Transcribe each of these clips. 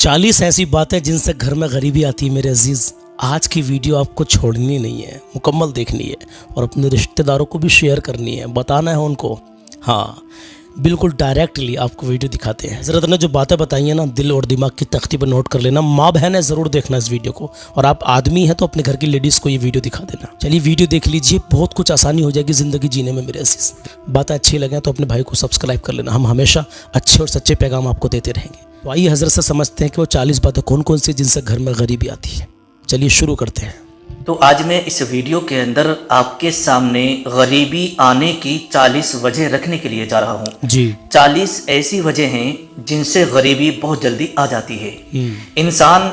40 ऐसी बातें जिनसे घर में गरीबी आती है मेरे अजीज़। आज की वीडियो आपको छोड़नी नहीं है, मुकम्मल देखनी है और अपने रिश्तेदारों को भी शेयर करनी है, बताना है उनको। हाँ, बिल्कुल डायरेक्टली आपको वीडियो दिखाते हैं। हज़रत ने जो बातें बताई हैं ना, दिल और दिमाग की तख्ती पर नोट कर लेना। माँ बहन है, ज़रूर देखना इस वीडियो को, और आप आदमी हैं तो अपने घर की लेडीज़ को ये वीडियो दिखा देना। चलिए वीडियो देख लीजिए, बहुत कुछ आसानी हो जाएगी ज़िंदगी जीने में मेरे अजीज़। बातें अच्छी लगें तो अपने भाई को सब्सक्राइब कर लेना। हम हमेशा अच्छे और सच्चे पैगाम आपको देते रहेंगे। तो आइए हज़रत से समझते हैं कि वो 40 बातें कौन कौन सी जिनसे घर में गरीबी आती है। चलिए शुरू करते हैं। तो आज मैं इस वीडियो के अंदर आपके सामने गरीबी आने की 40 वजह रखने के लिए जा रहा हूँ जी। 40 ऐसी वजह हैं जिनसे गरीबी बहुत जल्दी आ जाती है। इंसान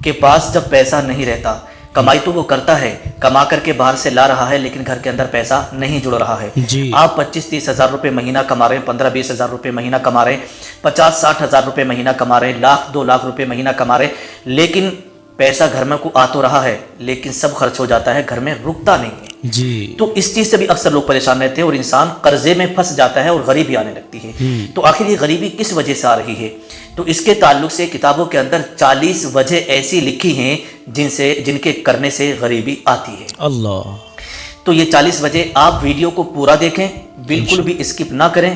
के पास जब पैसा नहीं रहता, कमाई तो वो करता है, कमा करके बाहर से ला रहा है, लेकिन घर के अंदर पैसा नहीं जुड़ रहा है जी। आप 25-30 हज़ार रुपये महीना कमा रहे हैं, 15-20 हज़ार रुपये महीना कमा रहे हैं, 50-60 हज़ार रुपये महीना कमा रहे हैं, लाख 2 लाख रुपये महीना कमा रहे हैं, लेकिन पैसा घर में को आ तो रहा है, लेकिन सब खर्च हो जाता है, घर में रुकता नहीं है जी। तो इस चीज से भी अक्सर लोग परेशान रहते हैं और इंसान कर्जे में फंस जाता है और गरीबी आने लगती है। तो आखिर ये गरीबी किस वजह से आ रही है? तो इसके ताल्लुक से किताबों के अंदर 40 वजह ऐसी लिखी हैं जिनके करने से गरीबी आती है। अल्लाह। तो ये 40 वजह आप वीडियो को पूरा देखें, बिल्कुल भी स्किप ना करें।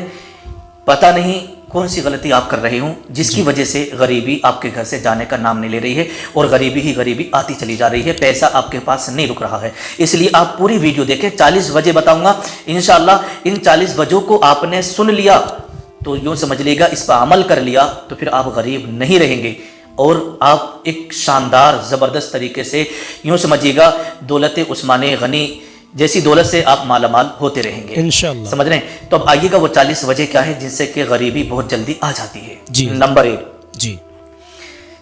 पता नहीं कौन सी गलती आप कर रहे हो जिसकी वजह से गरीबी आपके घर से जाने का नाम नहीं ले रही है और गरीबी ही गरीबी आती चली जा रही है, पैसा आपके पास नहीं रुक रहा है। इसलिए आप पूरी वीडियो देखें, 40 वजह बताऊंगा इंशाल्लाह। इन 40 वजहों को आपने सुन लिया तो यूँ समझ लीजिएगा, इस पर अमल कर लिया तो फिर आप गरीब नहीं रहेंगे और आप एक शानदार ज़बरदस्त तरीके से यूँ समझिएगा दौलत उस्माने गनी जैसी दौलत से आप मालामाल होते रहेंगे इंशाल्लाह। समझ रहे हैं? तो अब आइएगा वो 40 वजह क्या है जिनसे कि गरीबी बहुत जल्दी आ जाती है जी। नंबर 1 जी।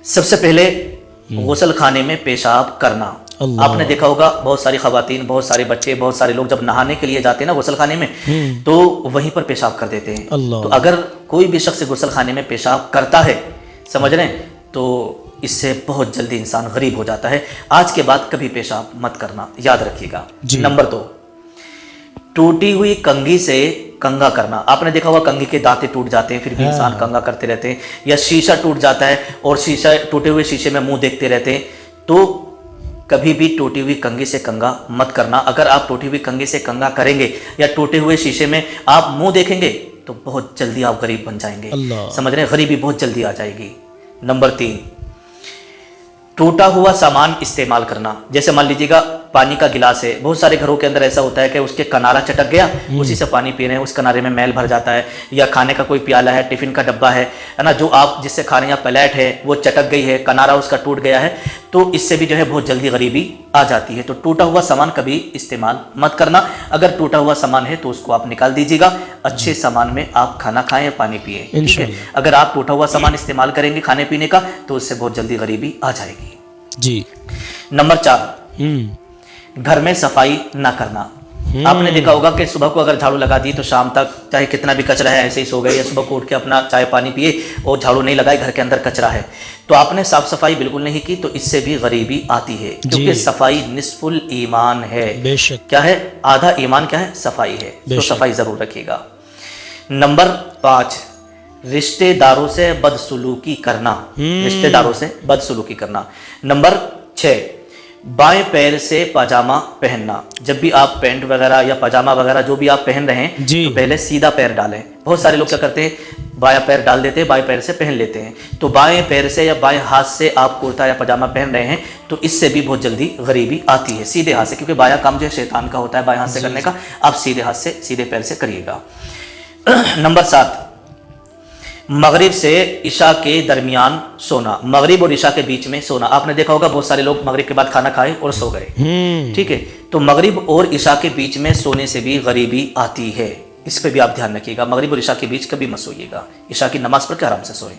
सबसे पहले गुसल खाने में पेशाब करना। आपने देखा होगा बहुत सारी खवातीन, बहुत सारे बच्चे, बहुत सारे लोग जब नहाने के लिए जाते हैं ना गुसल खाने में, तो वहीं पर पेशाब कर देते हैं। तो अगर कोई भी शख्स गुसल खाने में पेशाब करता है, समझ रहे हैं, तो इससे बहुत जल्दी इंसान गरीब हो जाता है। आज के बाद कभी पेशाब मत करना, याद रखिएगा। नंबर 2 टूटी हुई कंघी से कंघा करना। आपने देखा होगा कंघी के दांते टूट जाते हैं, फिर भी इंसान कंघा करते रहते हैं, या शीशा टूट जाता है और शीशा टूटे हुए शीशे में मुंह देखते रहते हैं। तो कभी भी टूटी हुई कंघी से कंघा मत करना। अगर आप टूटी हुई कंघी से कंघा करेंगे या टूटे हुए शीशे में आप मुंह देखेंगे तो बहुत जल्दी आप गरीब बन जाएंगे। समझ रहे हैं? गरीबी बहुत जल्दी आ जाएगी। नंबर 3 टूटा हुआ सामान इस्तेमाल करना। जैसे मान लीजिएगा पानी का गिलास है, बहुत सारे घरों के अंदर ऐसा होता है कि उसके किनारा चटक गया, उसी से पानी पी रहे हैं, उस किनारे में मैल भर जाता है। या खाने का कोई प्याला है, टिफिन का डब्बा है ना, जो आप जिससे खा रहे हैं, प्लेट है, वो चटक गई है, किनारा उसका टूट गया है, तो इससे भी जो है बहुत जल्दी गरीबी आ जाती है। तो टूटा हुआ सामान कभी इस्तेमाल मत करना। अगर टूटा हुआ सामान है तो उसको आप निकाल दीजिएगा, अच्छे सामान में आप खाना खाएं, पानी पिए, ठीक है? अगर आप टूटा हुआ सामान इस्तेमाल करेंगे खाने पीने का तो उससे बहुत जल्दी गरीबी आ जाएगी जी। नंबर 4 घर में सफाई ना करना। आपने देखा होगा कि सुबह को अगर झाड़ू लगा दी तो शाम तक चाहे कितना भी कचरा है ऐसे ही सो गए, या सुबह को उठ के अपना चाय पानी पिए और झाड़ू नहीं लगाए, घर के अंदर कचरा है, तो आपने साफ सफाई बिल्कुल नहीं की, तो इससे भी गरीबी आती है। क्योंकि सफाई निस्फुल ईमान है। बेशक। क्या है? आधा ईमान क्या है? सफाई है। तो सफाई जरूर रखिएगा। नंबर 5 रिश्तेदारों से बदसलूकी करना। रिश्तेदारों से बदसलूकी करना। नंबर 6 बाएं पैर से पजामा पहनना। जब भी आप पैंट वगैरह या पजामा वगैरह जो भी आप पहन रहे हैं तो पहले सीधा पैर डालें। बहुत सारे लोग क्या करते हैं, बायां पैर डाल देते हैं, बाएं पैर से पहन लेते हैं। तो बाएं पैर से या बाएं हाथ से आप कुर्ता या पजामा पहन रहे हैं तो इससे भी बहुत जल्दी गरीबी आती है। सीधे हाथ से, क्योंकि बायां काम जो है शैतान का होता है बाएं हाथ से करने का, आप सीधे हाथ से सीधे पैर से करिएगा। नंबर 7 मगरिब से इशा के दरमियान सोना। मगरिब और इशा के बीच में सोना। आपने देखा होगा बहुत सारे लोग मगरिब के बाद खाना खाए और सो गए, ठीक है? तो मगरिब और इशा के बीच में सोने से भी गरीबी आती है। इस पे भी आप ध्यान रखिएगा। मगरिब और इशा के बीच कभी मत सोइएगा, इशा की नमाज पढ़ के आराम से सोए।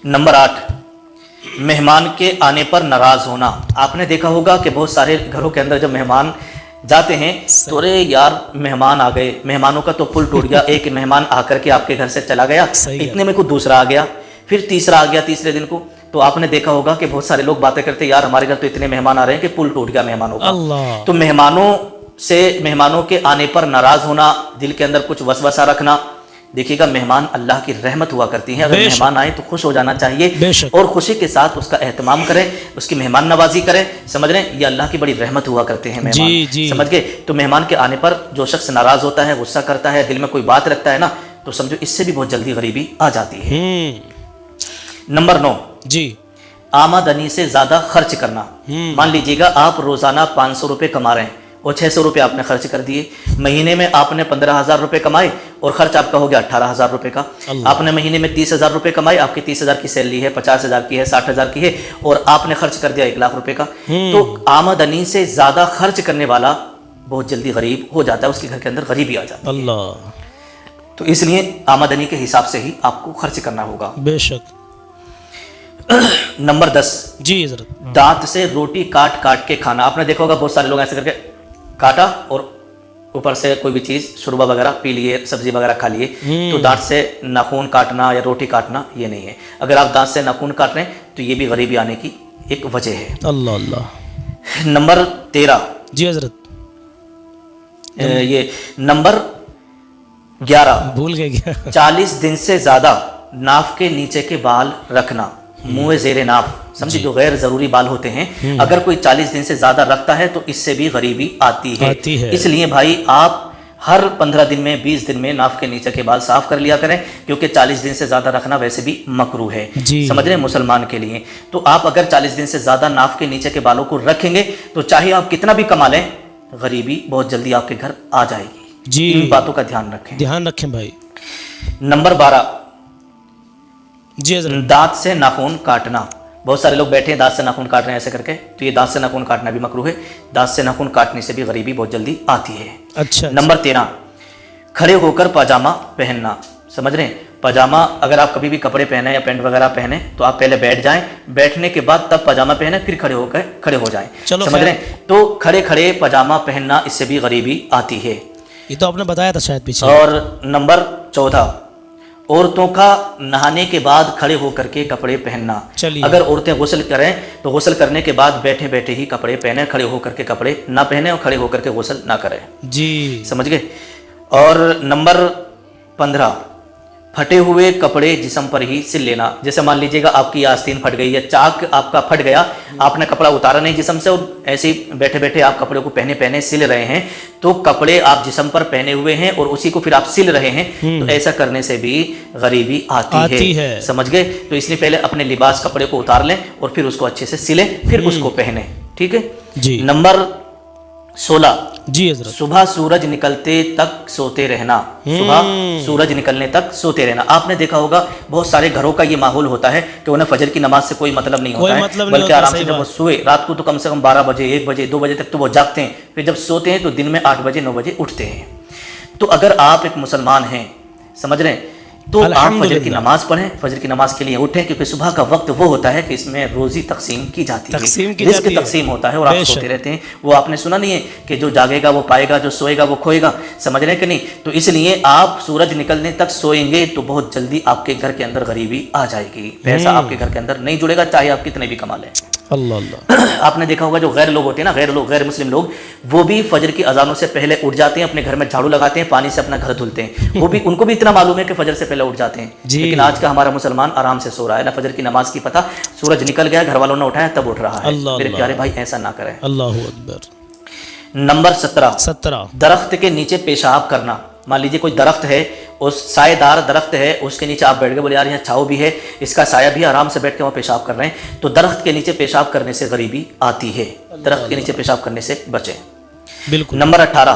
नंबर 8 मेहमान के आने पर नाराज होना। आपने देखा होगा कि बहुत सारे घरों के अंदर जब मेहमान जाते हैं तो अरे यार मेहमान आ गए, मेहमानों का तो पुल टूट गया। एक मेहमान आकर के आपके घर से चला गया, इतने में को दूसरा आ गया, फिर तीसरा आ गया तीसरे दिन को। तो आपने देखा होगा कि बहुत सारे लोग बातें करते, यार हमारे घर तो इतने मेहमान आ रहे हैं कि पुल टूट गया मेहमानों का। तो मेहमानों के आने पर नाराज होना, दिल के अंदर कुछ वसवसा रखना, देखिएगा मेहमान अल्लाह की रहमत हुआ करती है। अगर बेशक। मेहमान आए तो खुश हो जाना चाहिए बेशक। और खुशी के साथ उसका एहतमाम करें, उसकी मेहमान नवाजी करें। समझ रहे हैं, ये अल्लाह की बड़ी रहमत हुआ करते हैं मेहमान। जी, जी। समझ गए। तो मेहमान के आने पर जो शख्स नाराज होता है, गुस्सा करता है, दिल में कोई बात रखता है ना, तो समझो इससे भी बहुत जल्दी गरीबी आ जाती है। नंबर 9, जी। आमदनी से ज्यादा खर्च करना। मान लीजिएगा आप रोजाना 500 रुपए कमा रहे हैं और 600 रुपए आपने खर्च कर दिए। महीने में आपने 15,000 रुपए कमाए और खर्च आपका हो गया 18,000 रुपए का। आपने महीने में 30,000 रुपए कमाए, आपकी 30,000 की सैलरी है, 50,000 की है, 60,000 की है, और आपने खर्च कर दिया 1 लाख रुपए का। तो आमदनी से ज्यादा खर्च करने वाला बहुत जल्दी गरीब हो जाता है, उसके घर के अंदर गरीबी आ जाती है। अल्लाह। तो इसलिए आमदनी के हिसाब से ही आपको खर्च करना होगा। बेशक। नंबर 10, जी हजरत। दांत से रोटी काट काट के खाना। आपने देखा होगा बहुत सारे लोग ऐसे करके काटा और ऊपर से कोई भी चीज शुरबा वगैरह पी लिए, सब्जी वगैरह खा लिए। तो दांत से नाखून काटना या रोटी काटना ये नहीं है। अगर आप दांत से नाखून काट रहे हैं तो ये भी गरीबी आने की एक वजह है। अल्लाह अल्लाह। नंबर 13, जी हजरत। ये नंबर 11, भूल गए क्या? 40 दिन से ज्यादा नाफ के नीचे के बाल रखना, मुंह जेरे नाफ, समझे, जो गैर जरूरी बाल होते हैं। अगर कोई 40 दिन से ज्यादा रखता है तो इससे भी गरीबी आती है। इसलिए भाई आप हर 15 दिन में, 20 दिन में नाफ के नीचे के बाल साफ कर लिया करें, क्योंकि 40 दिन से ज्यादा रखना वैसे भी मकरूह है, समझ रहे हैं, मुसलमान के लिए। तो आप अगर 40 दिन से ज्यादा नाफ के नीचे के बालों को रखेंगे तो चाहे आप कितना भी कमा लें, गरीबी बहुत जल्दी आपके घर आ जाएगी। जी, इन बातों का ध्यान रखें, ध्यान रखें भाई। नंबर 12, जी हजरत। दांत से नाखून काटना। बहुत सारे लोग बैठे हैं दांत से नाखून काट रहे हैं ऐसे करके, तो ये दांत से नाखून काटना भी मकरूह है। दांत से नाखून काटने से भी गरीबी बहुत जल्दी आती है। अच्छा। नंबर 13, खड़े होकर पजामा पहनना। समझ रहे हैं, पजामा अगर आप कभी भी कपड़े पहने या पैंट वगैरह पहने तो आप पहले बैठ जाएं, बैठने के बाद तब पजामा पहने, फिर खड़े हो जाएं। समझ रहे हैं, तो खड़े खड़े पजामा पहनना, इससे भी गरीबी आती है। ये तो आपने बताया था शायद पीछे। और नंबर 14, औरतों का नहाने के बाद खड़े होकर के कपड़े पहनना। अगर औरतें गुस्ल करें तो गुस्ल करने के बाद बैठे बैठे ही कपड़े पहने, खड़े होकर के कपड़े ना पहने और खड़े होकर के गुस्ल ना करें। जी, समझ गए। और नंबर 15, फटे हुए कपड़े जिस्म पर ही सिल लेना। जैसे मान लीजिएगा आपकी आस्तीन फट गई है, चाक आपका फट गया, आपने कपड़ा उतारा नहीं जिस्म से और ऐसे ही बैठे बैठे आप कपड़े को पहने पहने सिल रहे हैं, तो कपड़े आप जिस्म पर पहने हुए हैं और उसी को फिर आप सिल रहे हैं, तो ऐसा करने से भी गरीबी आती है। समझ गए। तो इसलिए पहले अपने लिबास कपड़े को उतार लें और फिर उसको अच्छे से सिलें, फिर उसको पहने। ठीक है जी। नंबर 16, जी हजरत। सुबह सूरज निकलते तक सोते रहना। सुबह सूरज निकलने तक सोते रहना। आपने देखा होगा बहुत सारे घरों का ये माहौल होता है कि उन्हें फजर की नमाज से कोई मतलब नहीं होता है, बल्कि आराम से जब वो सोए, रात को तो कम से कम 12 बजे, 1 बजे, 2 बजे तक तो वो जागते हैं, फिर जब सोते हैं तो दिन में 8 बजे, 9 बजे उठते हैं। तो अगर आप एक मुसलमान हैं, समझ रहे हैं, तो आप फजर की नमाज पढ़ें, फजर की नमाज के लिए उठें, क्योंकि सुबह का वक्त वो होता है कि इसमें रोजी तकसीम की जाती है, रिस्क तकसीम होता है और आप सोते रहते हैं। वो आपने सुना नहीं है कि जो जागेगा वो पाएगा, जो सोएगा वो खोएगा। समझ रहे हैं कि नहीं। तो इसलिए आप सूरज निकलने तक सोएंगे तो बहुत जल्दी आपके घर के अंदर गरीबी आ जाएगी, पैसा आपके घर के अंदर नहीं जुड़ेगा, चाहे आप कितने भी कमा लें। अल्लाह अल्लाह। आपने देखा होगा जो गैर लोग होते हैं ना, गैर मुस्लिम लोग, वो भी फजर की अजानों से पहले उठ जाते हैं, अपने घर में झाड़ू लगाते हैं, पानी से अपना घर धुलते हैं। वो भी, उनको भी इतना मालूम है कि फजर से पहले उठ जाते हैं। लेकिन आज का हमारा मुसलमान आराम से सो रहा है ना, फजर की नमाज की पता, सूरज निकल गया, घर वालों ने उठाया तब उठ रहा है। मेरे प्यारे भाई ऐसा ना करें। अल्लाहु अकबर। नंबर 17, दरख्त के नीचे पेशाब करना। मान लीजिए कोई दरख्त है, उस सायेदार दरख्त है, उसके नीचे आप बैठ गए, बोले यार यहाँ छाव भी है, इसका साया भी, आराम से बैठ के वहाँ पेशाब कर रहे हैं, तो दरख्त के नीचे पेशाब करने से गरीबी आती है। दरख्त के नीचे पेशाब करने से बचें। बिल्कुल। नंबर 18,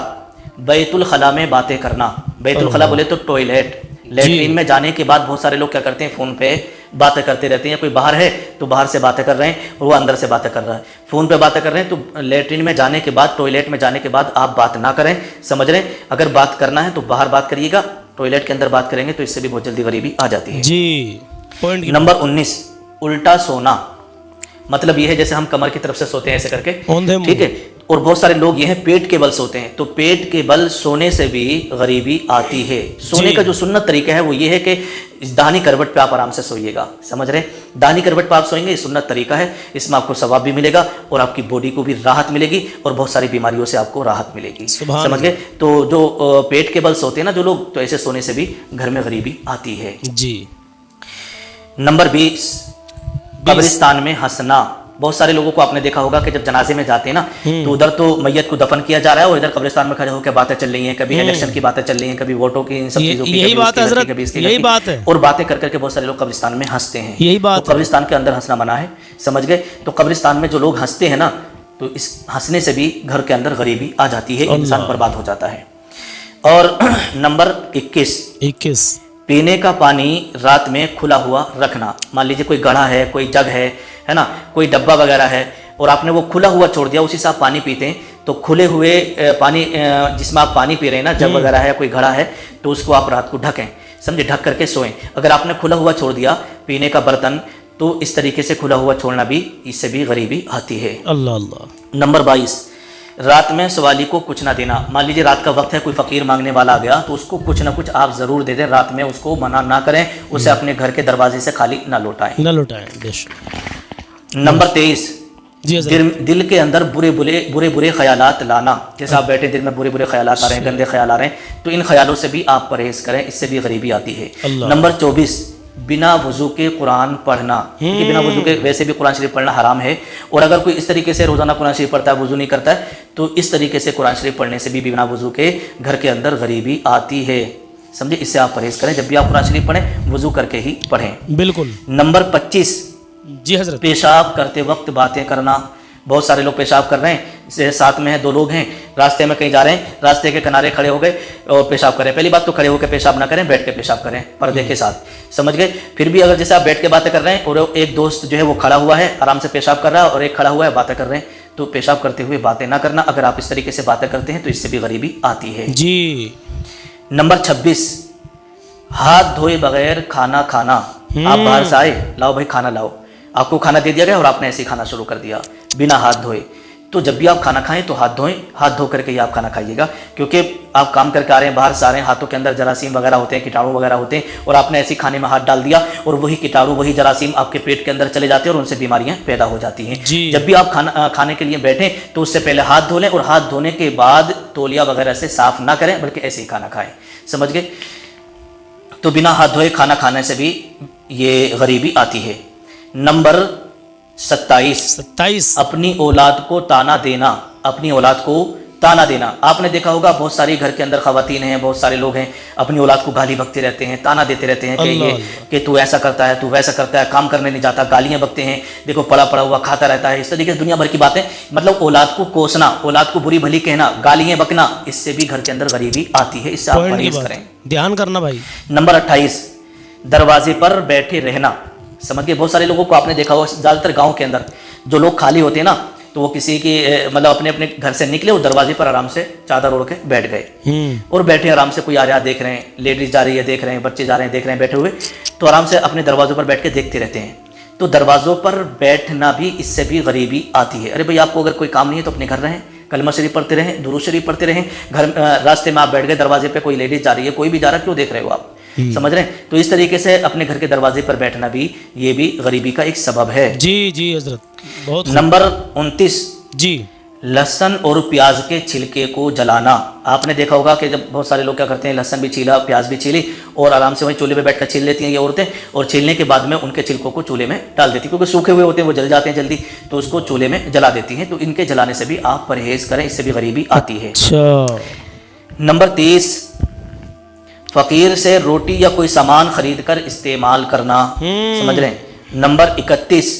बैतुल खला में बातें करना। बैतुल खला बोले तो टॉयलेट, लैट्रीन में जाने के बाद बहुत सारे लोग क्या करते हैं, फोन पे बातें करते रहते हैं। कोई बाहर है तो बाहर से बातें कर रहे हैं और वो अंदर से बातें कर रहा है, फोन पे बातें कर रहे हैं। तो लैट्रीन में जाने के बाद, टॉयलेट में जाने के बाद आप बात ना करें। समझ रहे हैं, अगर बात करना है तो बाहर बात करिएगा, टॉयलेट के अंदर बात करेंगे तो इससे भी बहुत जल्दी गरीबी आ जाती है। जी। पॉइंट नंबर 19, उल्टा सोना। मतलब ये है जैसे हम कमर की तरफ से सोते हैं ऐसे करके, ठीक है, और बहुत सारे लोग ये हैं पेट के बल सोते हैं, तो पेट के बल सोने से भी गरीबी आती है। सोने का जो सुन्नत तरीका है वो ये है कि दाहिनी करवट पे आप आराम से सोइएगा, समझ रहे हैं, दाहिनी करवट पे आप सोएंगे, ये सुन्नत तरीका है, इसमें आपको सवाब भी मिलेगा और आपकी बॉडी को भी राहत मिलेगी और बहुत सारी बीमारियों से आपको राहत मिलेगी, समझ गए। तो जो पेट के बल सोते हैं ना जो लोग, तो ऐसे सोने से भी घर में गरीबी आती है जी। नंबर 20, कब्रिस्तान में हंसना। बहुत सारे लोगों को आपने देखा होगा कि जब जनाजे में जाते हैं ना तो उधर तो मैयत को दफन किया जा रहा है और इधर कब्रिस्तान में खड़े होकर बातें चल रही हैं, कभी इलेक्शन की बातें चल रही हैं, कभी वोटों की, इन सब चीजों की, यही बात है हजरत, यही बात है। और बातें कर करके बहुत सारे लोग कब्रिस्तान में हंसते हैं, यही बात। तो कब्रिस्तान के अंदर हंसना मना है, समझ गए। तो कब्रिस्तान में जो लोग हंसते हैं ना, तो इस हंसने से भी घर के अंदर गरीबी आ जाती है, इंसान बर्बाद हो जाता है। और नंबर 21, पीने का पानी रात में खुला हुआ रखना। मान लीजिए कोई घड़ा है, कोई जग है ना, कोई डब्बा वगैरह है और आपने वो खुला हुआ छोड़ दिया, उसी से आप पानी पीते हैं, तो खुले हुए पानी जिसमें आप पानी पी रहे हैं ना, जग वगैरह है, कोई घड़ा है, तो उसको आप रात को ढकें, समझे, ढक करके सोएं। अगर आपने खुला हुआ छोड़ दिया पीने का बर्तन, तो इस तरीके से खुला हुआ छोड़ना भी, इससे भी गरीबी आती है। अल्लाह अल्लाह। नंबर 22, रात में सवाली को कुछ ना देना। मान लीजिए रात का वक्त है, कोई फकीर मांगने वाला आ गया, तो उसको कुछ ना कुछ आप जरूर दे दें, रात में उसको मना ना करें, उसे अपने घर के दरवाजे से खाली ना लौटाएं। नंबर 23, दिल के अंदर बुरे ख्यालात लाना। जैसे आप बैठे दिल में बुरे ख्यालात आ रहे हैं, गंदे ख्याल आ रहे हैं, तो इन ख्यालों से भी आप परहेज करें, इससे भी गरीबी आती है। नंबर 24, बिना वजू के कुरान पढ़ना। क्योंकि बिना वजू के वैसे भी कुरान शरीफ पढ़ना हराम है, और अगर कोई इस तरीके से रोजाना कुरान शरीफ पढ़ता है, वजू नहीं करता है, तो इस तरीके से कुरान शरीफ पढ़ने से भी बिना वजू के घर के अंदर गरीबी आती है, समझे। इससे आप परहेज करें, जब भी आप कुरान शरीफ पढ़ें वजू करके ही पढ़ें। बिल्कुल। नंबर 25, जी हजरत, पेशाब करते वक्त बातें करना। बहुत सारे लोग पेशाब कर रहे हैं, साथ में है, 2 लोग हैं, रास्ते में कहीं जा रहे हैं, रास्ते के किनारे खड़े हो गए और पेशाब करें। पहली बात तो खड़े होकर पेशाब ना करें, बैठ के पेशाब करें पर्दे के साथ, समझ गए। फिर भी अगर जैसे आप बैठ के बातें कर रहे हैं और एक दोस्त जो है वो खड़ा हुआ है, आराम से पेशाब कर रहा है, और एक खड़ा हुआ है, बातें कर रहे हैं, तो पेशाब करते हुए बातें ना करना। अगर आप इस तरीके से बातें करते हैं तो इससे भी गरीबी आती है जी। नंबर 26, हाथ धोए बगैर खाना खाना। आप बाहर से आए, लाओ भाई खाना लाओ, आपको खाना दे दिया गया और आपने ऐसे ही खाना शुरू कर दिया बिना हाथ धोए। तो जब भी आप खाना खाएं तो हाथ धोएं, हाथ धो करके ही आप खाना खाइएगा, क्योंकि आप काम करके आ रहे हैं, बाहर से आ रहे हैं, हाथों के अंदर जरासीम वगैरह होते हैं, कीटाणु वगैरह होते हैं, और आपने ऐसे खाने में हाथ डाल दिया और वही कीटाणु, वही जरासीम आपके पेट के अंदर चले जाते हैं और उनसे बीमारियां पैदा हो जाती हैं। जब भी आप खाने के लिए बैठें तो उससे पहले हाथ धो लें, और हाथ धोने के बाद तौलिया वगैरह से साफ ना करें, बल्कि ऐसे ही खाना खाएं, समझ गए। तो बिना हाथ धोए खाना खाने से भी ये गरीबी आती है। नंबर 27, अपनी औलाद को ताना देना। अपनी औलाद को ताना देना। आपने देखा होगा बहुत सारी घर के अंदर खवातीन हैं, बहुत सारे लोग हैं, अपनी औलाद को गाली बकते रहते हैं, ताना देते रहते हैं कि ये कि तू ऐसा करता है, तू वैसा करता है, काम करने नहीं जाता, गालियां बकते हैं, देखो पड़ा पड़ा हुआ खाता रहता है, इस तरीके से दुनिया भर की बातें। मतलब औलाद को कोसना, औलाद को बुरी भली कहना, गालियां बकना, इससे भी घर के अंदर गरीबी आती है, इससे आप परहेज करें, ध्यान करना भाई। नंबर 28, दरवाजे पर बैठे रहना। समझ गए। बहुत सारे लोगों को आपने देखा होगा, ज़्यादातर गांव के अंदर जो लोग खाली होते हैं ना, तो वो किसी की मतलब अपने अपने घर से निकले और दरवाजे पर आराम से चादर ओढ़ के बैठ गए और बैठे आराम से, कोई आ रहा देख रहे हैं, लेडीज जा रही है देख रहे हैं, बच्चे जा रहे हैं देख रहे हैं, बैठे हुए, तो आराम से अपने दरवाजों पर बैठ के देखते रहते हैं। तो दरवाजों पर बैठना भी, इससे भी गरीबी आती है। अरे भाई, आपको अगर कोई काम नहीं है तो अपने घर रहें, कलमा शरीफ पढ़ते रहें, दुरूद शरीफ पढ़ते रहें। घर रास्ते में आप बैठ गए, दरवाजे पे कोई लेडीज जा रही है, कोई भी जा रहा है, क्यों देख रहे हो आप, समझ रहे हैं। तो इस तरीके से अपने घर के दरवाजे पर बैठना भी, ये भी गरीबी का एक सबब है। जी जी हजरत, बहुत। नंबर 29, जी, लहसुन और प्याज के छिलके को जलाना। आपने देखा होगा कि जब बहुत सारे लोग क्या करते हैं, लहसुन भी छीला, प्याज भी छीली और आराम से वहीं चूल्हे पे बैठकर छील लेती हैं ये औरतें, और छीलने के बाद में उनके छिलकों को चूल्हे में डाल देती हैं, क्योंकि सूखे हुए होते हैं, वो जल जाते हैं जल्दी, तो उसको चूल्हे में जला देती हैं। तो इनके जलाने से भी आप परहेज करें, इससे भी गरीबी आती है। नंबर 30, फकीर से रोटी या कोई सामान खरीद कर इस्तेमाल करना, समझ रहे हैं। नंबर 31,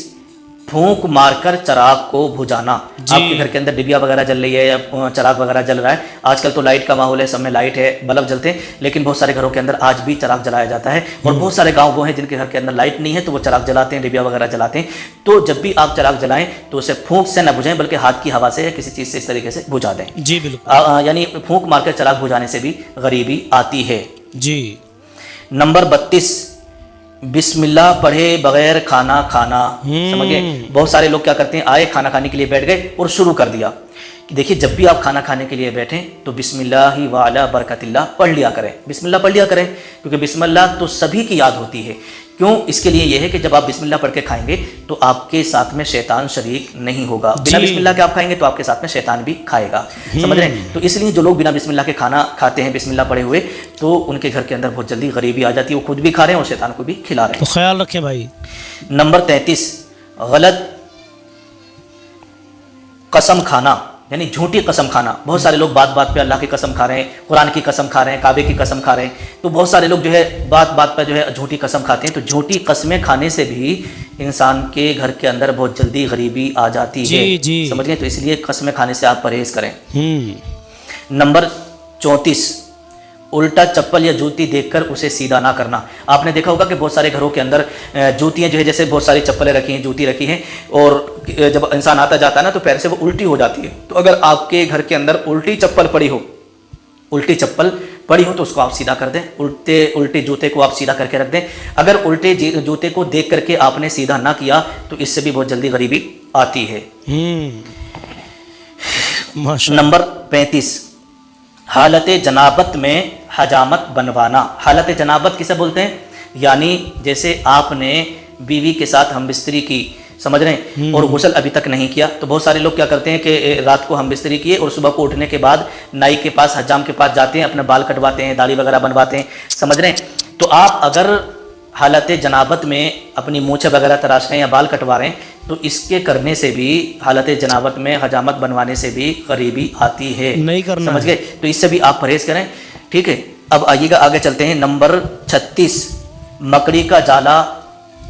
फूंक मारकर चिराग को बुझाना। आपके घर के अंदर डिबिया वगैरह जल रही है या चिराग वगैरह जल रहा है, आजकल तो लाइट का माहौल है, सब में लाइट है, बल्ब जलते हैं, लेकिन बहुत सारे घरों के अंदर आज भी चिराग जलाया जाता है। और बहुत सारे गांव वो हैं जिनके घर के अंदर लाइट नहीं है, तो वो चिराग जलाते हैं, डिबिया वगैरह जलाते हैं। तो जब भी आप चिराग जलाएं तो उसे फूंक से न बुझाएं, बल्कि हाथ की हवा से या किसी चीज़ से इस तरीके से बुझा दें। जी बिल्कुल, यानी फूंक मारकर चिराग बुझाने से भी गरीबी आती है। जी। नंबर 32, बिस्मिल्लाह पढ़े बगैर खाना खाना। समझिए, बहुत सारे लोग क्या करते हैं, आए खाना खाने के लिए बैठ गए और शुरू कर दिया, कि देखिए जब भी आप खाना खाने के लिए बैठें तो बिस्मिल्लाहि व अला बरकतिल्लाह पढ़ लिया करें, बिस्मिल्लाह पढ़ लिया करें, क्योंकि बिस्मिल्लाह तो सभी की याद होती है। क्यों? इसके लिए यह है कि जब आप बिस्मिल्लाह पढ़ के खाएंगे तो आपके साथ में शैतान शरीक नहीं होगा। बिना बिस्मिल्लाह के आप खाएंगे तो आपके साथ में शैतान भी खाएगा, समझ रहे हैं? तो इसलिए जो लोग बिना बिस्मिल्लाह के खाना खाते हैं, बिस्मिल्लाह पढ़े हुए, तो उनके घर के अंदर बहुत जल्दी गरीबी आ जाती है। वो खुद भी खा रहे हैं और शैतान को भी खिला रहे हैं। तो ख्याल रखें भाई। नंबर 33, गलत कसम खाना, यानी झूठी कसम खाना। बहुत सारे लोग बात बात पे अल्लाह की कसम खा रहे हैं, कुरान की कसम खा रहे हैं, काबे की कसम खा रहे हैं। तो बहुत सारे लोग जो है बात बात पर जो है झूठी कसम खाते हैं। तो झूठी कस्में खाने से भी इंसान के घर के अंदर बहुत जल्दी गरीबी आ जाती है, समझ गए? तो इसलिए कस्में खाने से आप परहेज करें। नंबर 34, उल्टा चप्पल या जूती देखकर उसे सीधा ना करना। आपने देखा होगा कि बहुत सारे घरों के अंदर जूतियां जो है, जैसे बहुत सारी चप्पलें रखी हैं, जूती रखी हैं, और जब इंसान आता जाता है ना तो पैर से वो उल्टी हो जाती है। तो अगर आपके घर के अंदर उल्टी चप्पल पड़ी हो तो उसको आप सीधा कर दें, उल्टे जूते को आप सीधा करके रख दें। अगर उल्टे जूते को देख करके आपने सीधा ना किया तो इससे भी बहुत जल्दी गरीबी आती है। नंबर 35, हालत जनाबत में हजामत बनवाना। हालत जनाबत किसे बोलते हैं? यानी जैसे आपने बीवी के साथ हमबिस्तरी की, समझ रहे हैं, और गुस्ल अभी तक नहीं किया। तो बहुत सारे लोग क्या करते हैं कि रात को हमबिस्तरी किए और सुबह को उठने के बाद नाई के पास, हजाम के पास जाते हैं, अपने बाल कटवाते हैं, दाढ़ी वगैरह बनवाते हैं, समझ रहे हैं। तो आप अगर हालत जनाबत में अपनी मूछें वगैरह तराश रहे हैं या बाल कटवा रहे हैं तो इसके करने से भी, हालत जनाबत में हजामत बनवाने से भी गरीबी आती है, नहीं करना, समझ गए? तो इससे भी आप परहेज करें, ठीक है। अब आइएगा, आगे चलते हैं। नंबर 36, मकड़ी का जाला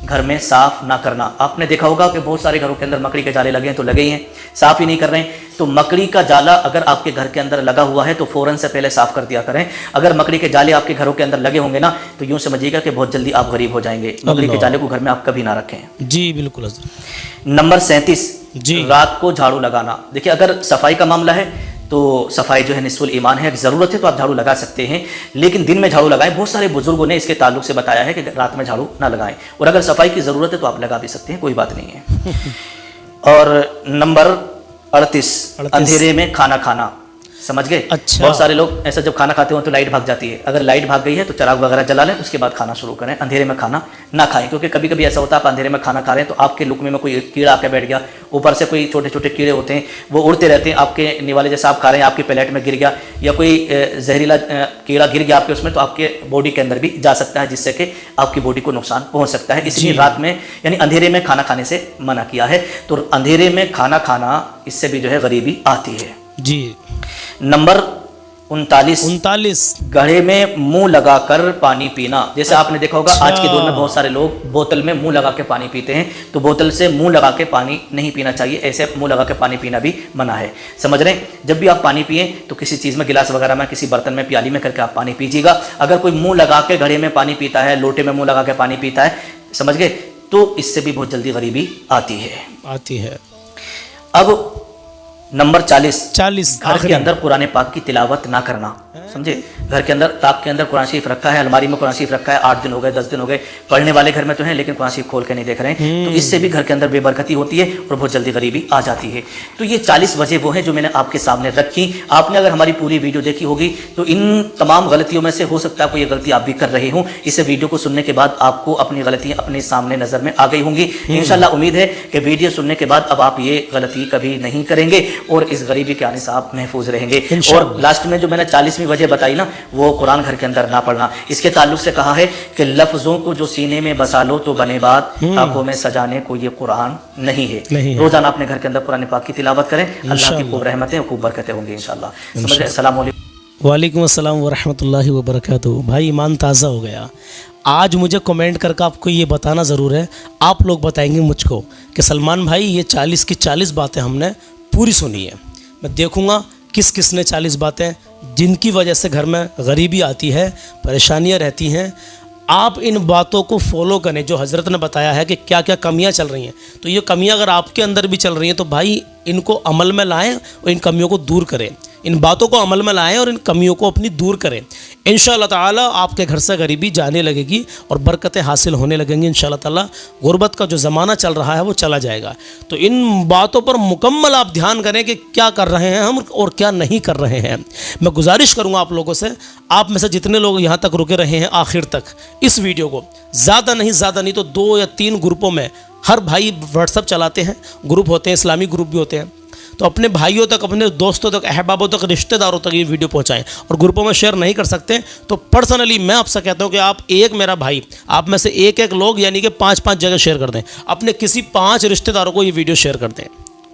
घर में साफ ना करना। आपने देखा होगा कि बहुत सारे घरों के अंदर मकड़ी के जाले लगे हैं, तो लगे ही हैं, साफ ही नहीं कर रहे हैं। तो मकड़ी का जाला अगर आपके घर के अंदर लगा हुआ है तो फौरन से पहले साफ कर दिया करें। अगर मकड़ी के जाले आपके घरों के अंदर लगे होंगे ना तो यूं समझिएगा कि बहुत जल्दी आप गरीब हो जाएंगे। मकड़ी के जाले को घर में आप कभी ना रखें। जी बिल्कुल। नंबर 37, रात को झाड़ू लगाना। देखिए अगर सफाई का मामला है तो सफाई जो है निस्फुल ईमान है। अगर ज़रूरत है तो आप झाड़ू लगा सकते हैं, लेकिन दिन में झाड़ू लगाएं। बहुत सारे बुजुर्गों ने इसके ताल्लुक से बताया है कि रात में झाड़ू ना लगाएं, और अगर सफाई की ज़रूरत है तो आप लगा भी सकते हैं, कोई बात नहीं है। और नंबर 38, अंधेरे में खाना खाना। समझ गए? अच्छा। बहुत सारे लोग ऐसा जब खाना खाते हो तो लाइट भाग जाती है। अगर लाइट भाग गई है तो चिराग वगैरह जला लें, उसके बाद खाना शुरू करें। अंधेरे में खाना ना खाएं, क्योंकि कभी कभी ऐसा होता है आप अंधेरे में खाना खा रहे हैं तो आपके लुकमे में कोई कीड़ा आके बैठ गया, ऊपर से कोई छोटे छोटे कीड़े होते हैं वो उड़ते रहते हैं, आपके निवाले जैसा आप खा रहे हैं, आपके प्लेट में गिर गया, या कोई जहरीला कीड़ा गिर गया आपके उसमें, तो आपके बॉडी के अंदर भी जा सकता है, जिससे कि आपकी बॉडी को नुकसान पहुँच सकता है। इसलिए रात में यानी अंधेरे में खाना खाने से मना किया है। तो अंधेरे में खाना खाना, इससे भी जो है गरीबी आती है। जी। नंबर 39, गड्ढे में मुंह लगाकर पानी पीना। जैसे आपने देखा होगा आज के दौर में बहुत सारे लोग बोतल में मुंह लगा के पानी पीते हैं, तो बोतल से मुंह लगा के पानी नहीं पीना चाहिए। ऐसे मुंह लगा के पानी पीना भी मना है, समझ रहे हैं? जब भी आप पानी पिए तो किसी चीज़ में, गिलास वगैरह में, किसी बर्तन में, प्याली में करके आप पानी पीजिएगा। अगर कोई मुंह लगा के घड़े में पानी पीता है, लोटे में मुंह लगा के पानी पीता है, समझ गए, तो इससे भी बहुत जल्दी गरीबी आती है। अब नंबर 40, घर के अंदर कुरान पाक की तिलावत ना करना। समझे? घर के अंदर, ताक के अंदर कुरान शरीफ रखा है, अलमारी में कुरान शरीफ रखा है, 8 दिन हो गए, 10 दिन हो गए, पढ़ने वाले घर में तो हैं लेकिन कुरान शरीफ खोल के नहीं देख रहे हैं, तो इससे भी घर के अंदर बेबरकती होती है और बहुत जल्दी गरीबी आ जाती है। तो ये 40 वजह वो हैं जो मैंने आपके सामने रखी। आपने अगर हमारी पूरी वीडियो देखी होगी तो इन तमाम गलतियों में से हो सकता है कोई ये गलती आप भी कर रहे हों। इस वीडियो को सुनने के बाद आपको अपनी गलतियाँ अपने सामने नज़र में आ गई होंगी। इंशाल्लाह उम्मीद है कि वीडियो सुनने के बाद अब आप ये गलती कभी नहीं करेंगे और इस गरीबी के आने से आप महफूज रहेंगे। और लास्ट में जो मैंने 40वीं वजह बताई ना, वो कुरान घर के अंदर ना पढ़ना। इसके ताल्लुक से कहा है कि लफ्ज़ों को जो सीने में बसा लो तो बने बात, आंखों में सजाने को ये कुरान नहीं है। रोजाना अपने घर के अंदर कुरान पाक की तिलावत करें, अल्लाह की खूब रहमतें और खूब बरकतें होंगी इंशाल्लाह। समझ रहे? अस्सलाम वालेकुम। वालेकुम अस्सलाम वरहमतुल्लाहि वबरकातुहू। भाई ईमान ताज़ा हो गया। आज मुझे कमेंट करके आपको ये बताना ज़रूर है, आप लोग बताएंगे मुझको कि सलमान भाई ये 40 की 40 बातें हमने पूरी सुनी है। मैं देखूँगा किस किस ने 40 बातें जिनकी वजह से घर में गरीबी आती है, परेशानियां रहती हैं। आप इन बातों को फॉलो करें जो हज़रत ने बताया है कि क्या क्या कमियां चल रही हैं। तो ये कमियां अगर आपके अंदर भी चल रही हैं तो भाई इनको अमल में लाएं और इन कमियों को दूर करें। इन बातों को अमल में लाएं और इन कमियों को अपनी दूर करें। इंशाअल्लाह ताला आपके घर से गरीबी जाने लगेगी और बरकतें हासिल होने लगेंगी। इंशाअल्लाह ताला गुर्बत का जो ज़माना चल रहा है वो चला जाएगा। तो इन बातों पर मुकम्मल आप ध्यान करें कि क्या कर रहे हैं हम और क्या नहीं कर रहे हैं। मैं गुजारिश करूँगा आप लोगों से, आप में से जितने लोग यहाँ तक रुके रहे हैं आखिर तक, इस वीडियो को ज़्यादा नहीं तो 2 या 3 ग्रुपों में, हर भाई व्हाट्सअप चलाते हैं, ग्रुप होते हैं, इस्लामी ग्रुप भी होते हैं, तो अपने भाइयों तक, अपने दोस्तों तक, अहबाबों तक, रिश्तेदारों तक ये वीडियो पहुंचाएं। और ग्रुपों में शेयर नहीं कर सकते तो पर्सनली मैं आपसे कहता हूं कि आप एक मेरा भाई, आप में से एक लोग यानी कि 5-5 जगह शेयर कर दें, अपने किसी 5 रिश्तेदारों को ये वीडियो शेयर कर दें,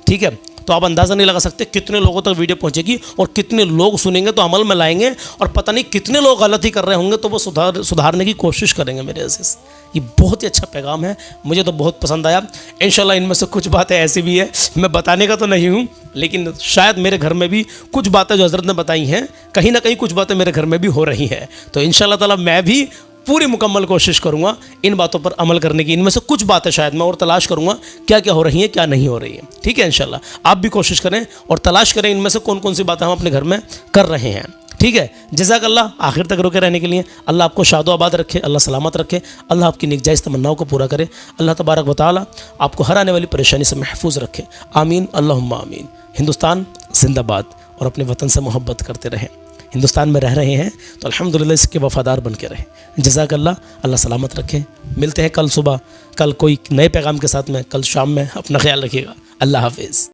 ठीक है। तो आप अंदाज़ा नहीं लगा सकते कितने लोगों तक वीडियो पहुंचेगी और कितने लोग सुनेंगे तो अमल में लाएंगे, और पता नहीं कितने लोग गलती कर रहे होंगे तो वो सुधारने की कोशिश करेंगे। मेरे अज़ीज़, ये बहुत ही अच्छा पैगाम है, मुझे तो बहुत पसंद आया। इंशाल्लाह इनमें से कुछ बातें ऐसी भी है, मैं बताने का तो नहीं हूँ, लेकिन शायद मेरे घर में भी कुछ बातें जो हज़रत ने बताई हैं, कहीं ना कहीं कुछ बातें मेरे घर में भी हो रही हैं। तो इंशाल्लाह ताला मैं भी पूरी मुकम्मल कोशिश करूँगा इन बातों पर अमल करने की। इनमें से कुछ बातें शायद मैं और तलाश करूँगा क्या क्या हो रही हैं, क्या नहीं हो रही है, ठीक है। इंशाल्लाह आप भी कोशिश करें और तलाश करें इनमें से कौन कौन सी बातें हम अपने घर में कर रहे हैं, ठीक है। जज़ाकल्लाह आखिर तक रुके रहने के लिए। अल्लाह आपको शादो आबाद रखे, अल्लाह सलामत रखे, अल्लाह आपकी नेक जायज़ तमन्नाओं को पूरा करे, अल्लाह तबारक व तआला आपको हर आने वाली परेशानी से महफूज रखे। आमीन अल्लाहुम्मा आमीन। हिंदुस्तान जिंदाबाद, और अपने वतन से मोहब्बत करते रहें। हिंदुस्तान में रह रहे हैं तो अल्हम्दुलिल्लाह इसके वफ़ादार बन के रहें। जज़ाकल्लाह, अल्लाह सलामत रखें। मिलते हैं कल सुबह, कल कोई नए पैगाम के साथ में, कल शाम में। अपना ख्याल रखिएगा। अल्लाह हाफिज़।